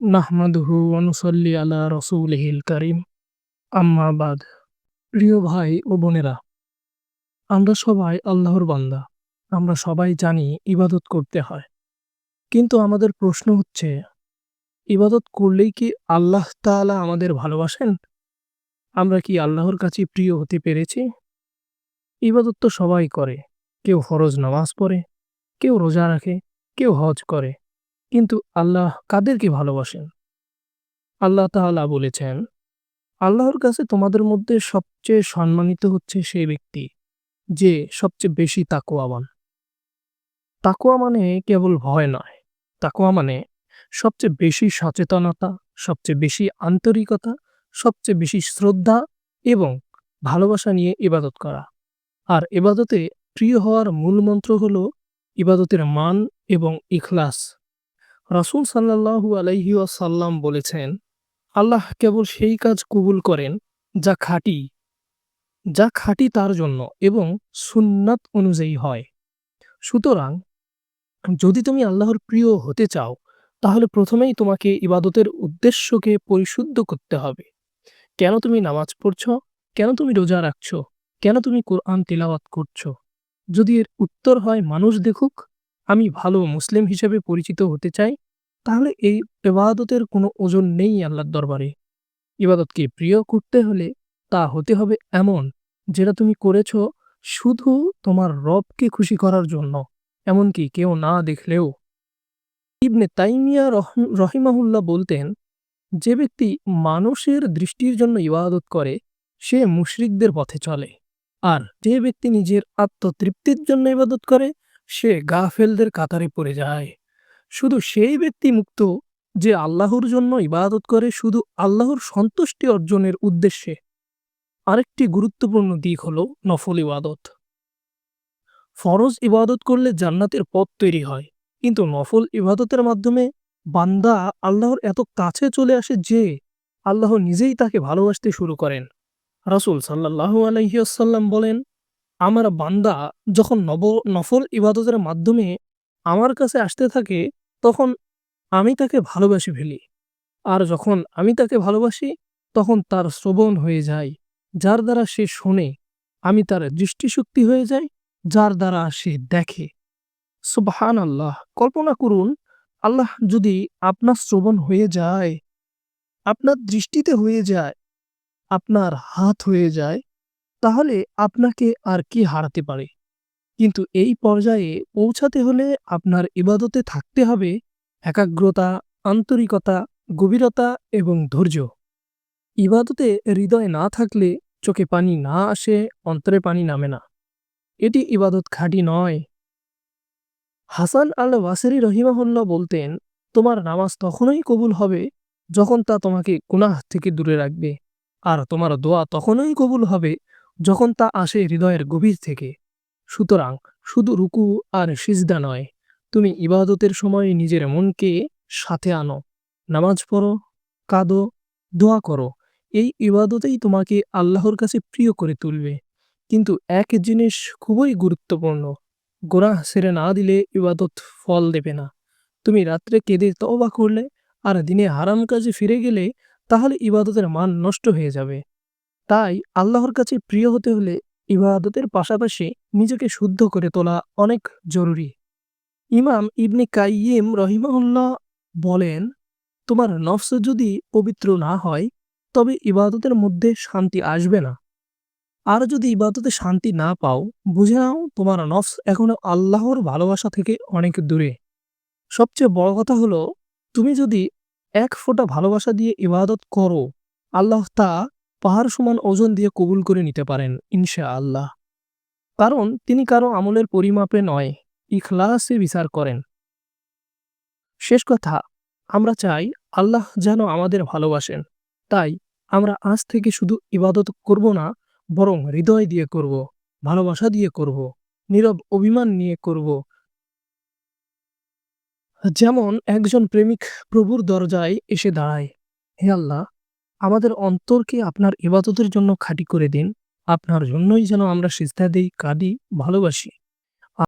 নাহমাদুহু ওয়া নুসাল্লি আলা রাসূলিহিল কারীম। আম্মা বাদ। প্রিয় ভাই ও বোনেরা, আমরা সবাই আল্লাহর বান্দা। আমরা সবাই জানি ইবাদত করতে হয়। কিন্তু আমাদের প্রশ্ন হচ্ছে, ইবাদত করলেই কি আল্লাহ তাআলা আমাদের ভালোবাসেন? আমরা কি আল্লাহর কাছে প্রিয় হতে পেরেছি? ইবাদত তো সবাই করে। কেউ ফরজ নামাজ পড়ে, কেউ রোজা রাখে, কেউ হজ করে। কিন্তু আল্লাহ কাদেরকে ভালোবাসেন? আল্লাহ তাআলা বলেছেন, আল্লাহর কাছে তোমাদের মধ্যে সবচেয়ে সম্মানিত হচ্ছে সেই ব্যক্তি যে সবচেয়ে বেশি তাকওয়াবান। তাকওয়া মানে কেবল ভয় নয়। তাকওয়া মানে সবচেয়ে বেশি সচেতনতা, সবচেয়ে বেশি আন্তরিকতা, সবচেয়ে বেশি শ্রদ্ধা এবং ভালোবাসা নিয়ে ইবাদত করা। আর ইবাদতে প্রিয় হওয়ার মূল মন্ত্র হলো ইবাদতের মান এবং ইখলাস। রাসূল সাল্লাল্লাহু আলাইহি ওয়াসাল্লাম বলেছেন, আল্লাহ কেবল সেই কাজ কবুল করেন যা খাঁটি, যা খাঁটি তার জন্য এবং সুন্নাত অনুযায়ী হয়। সুতরাং যদি তুমি আল্লাহর প্রিয় হতে চাও, তাহলে প্রথমেই তোমাকে ইবাদতের উদ্দেশ্যকে পরিশুদ্ধ করতে হবে। কেন তুমি নামাজ পড়ছো? কেন তুমি রোজা রাখছো? কেন তুমি কোরআন তিলাওয়াত করছো? যদি এর উত্তর হয় মানুষ দেখুক, আমি ভালো মুসলিম হিসেবে পরিচিত হতে চাই, তাহলে এই ইবাদতের কোনো ওজন নেই আল্লাহর দরবারে। ইবাদতকে প্রিয় করতে হলে তা হতে হবে এমন, যেটা তুমি করেছ শুধু তোমার রবকে খুশি করার জন্য, এমনকি কেউ না দেখলেও। ইবনে তাইমিয়া রহিমাহুল্লাহ বলতেন, যে ব্যক্তি মানুষের দৃষ্টির জন্য ইবাদত করে সে মুশরিকদের পথে চলে, আর যে ব্যক্তি নিজের আত্মতৃপ্তির জন্য ইবাদত করে সে গাফেলদের কাতারে পড়ে যায়। শুধু সেই ব্যক্তি মুক্ত যে আল্লাহর জন্য ইবাদত করে শুধু আল্লাহর সন্তুষ্টি অর্জনের উদ্দেশ্যে। আরেকটি গুরুত্বপূর্ণ দিক হলো নফল ইবাদত। ফরজ ইবাদত করলে জান্নাতের পথ তৈরি হয়, কিন্তু নফল ইবাদতের মাধ্যমে বান্দা আল্লাহর এত কাছে চলে আসে যে আল্লাহ নিজেই তাকে ভালোবাসতে শুরু করেন। রাসূল সাল্লাল্লাহু আলাইহি ওয়াসাল্লাম বলেন, আমার বান্দা যখন নফল ইবাদতের মাধ্যমে আমার কাছে আসতে থাকে, তখন আমি তাকে ভালোবেসে ফেলি। আর যখন আমি তাকে ভালোবাসি, তখন তার শ্রবণ হয়ে যায়, যার দ্বারা সে শোনে। আমি তার দৃষ্টিশক্তি হয়ে যাই, যার দ্বারা সে দেখে। সুবহানাল্লাহ! কল্পনা করুন, আল্লাহ যদি আপনার শ্রবণ হয়ে যায়, আপনার দৃষ্টিতে হয়ে যায়, আপনার হাত হয়ে যায়, তাহলে আপনাকে আর কি হারাতে পারে? কিন্তু এই পর্যায়ে পৌঁছাতে হলে আপনার ইবাদতে থাকতে হবে একাগ্রতা, আন্তরিকতা, গভীরতা এবং ধৈর্য। ইবাদতে হৃদয় না থাকলে চোখে পানি না আসে, অন্তরে পানি নামে না। এটি ইবাদত খাঁটি নয়। হাসান আল বাসরি রহিমাহুল্লাহ বলতেন, তোমার নামাজ তখনই কবুল হবে যখন তা তোমাকে গুনাহ থেকে দূরে রাখবে, আর তোমার দোয়া তখনই কবুল হবে যখন তা আসে হৃদয়ের গভীর থেকে। সুতরাং শুধু রুকু আর সিজদা নয়, তুমি ইবাদতের সময় নিজের মনকে সাথে আনো। নামাজ পড়ো, কাঁদো, দোয়া করো। এই ইবাদতেই তোমাকে আল্লাহর কাছে প্রিয় করে তুলবে। কিন্তু এক জিনিস খুবই গুরুত্বপূর্ণ, গোনাহ ছেড়ে না দিলে ইবাদত ফল দেবে না। তুমি রাত্রে কেঁদে তওবা করলে আর দিনে হারাম কাজে ফিরে গেলে, তাহলে ইবাদতের মান নষ্ট হয়ে যাবে। তাই আল্লাহর কাছে প্রিয় হতে হলে ইবাদতের পাশাপাশি নিজেকে শুদ্ধ করে তোলা অনেক জরুরি। ইমাম ইবনে কাইয়িম রহিমাহুল্লাহ বলেন, তোমার নফস যদি পবিত্র না হয়, তবে ইবাদতের মধ্যে শান্তি আসবে না। আর যদি ইবাদতে শান্তি না পাও, বুঝে নাও তোমার নফস এখনো আল্লাহর ভালোবাসা থেকে অনেক দূরে। সবচেয়ে বড় কথা হলো, তুমি যদি এক ফোঁটা ভালোবাসা দিয়ে ইবাদত করো, আল্লাহ তা পাহাড় সমান ওজন দিয়ে কবুল করে নিতে পারেন ইনশাআল্লাহ। কারণ তিনি কারো আমলের পরিমাপে নয়, ইখলাসে বিচার করেন। শেষ কথা, আমরা চাই আল্লাহ যেন আমাদের ভালোবাসেন। তাই আমরা আজ থেকে শুধু ইবাদত করব না, বরং হৃদয় দিয়ে করব, ভালোবাসা দিয়ে করব, নীরব অভিমান নিয়ে করব। যেমন একজন প্রেমিক প্রভুর দরজায় এসে দাঁড়ায়, হে আল্লাহ, আমাদের অন্তরকে আপনার ইবাদতের জন্য খাঁটি করে দিন। আপনার জন্যই যেন আমরা সিজদা দেই, কাঁদি, ভালোবাসি।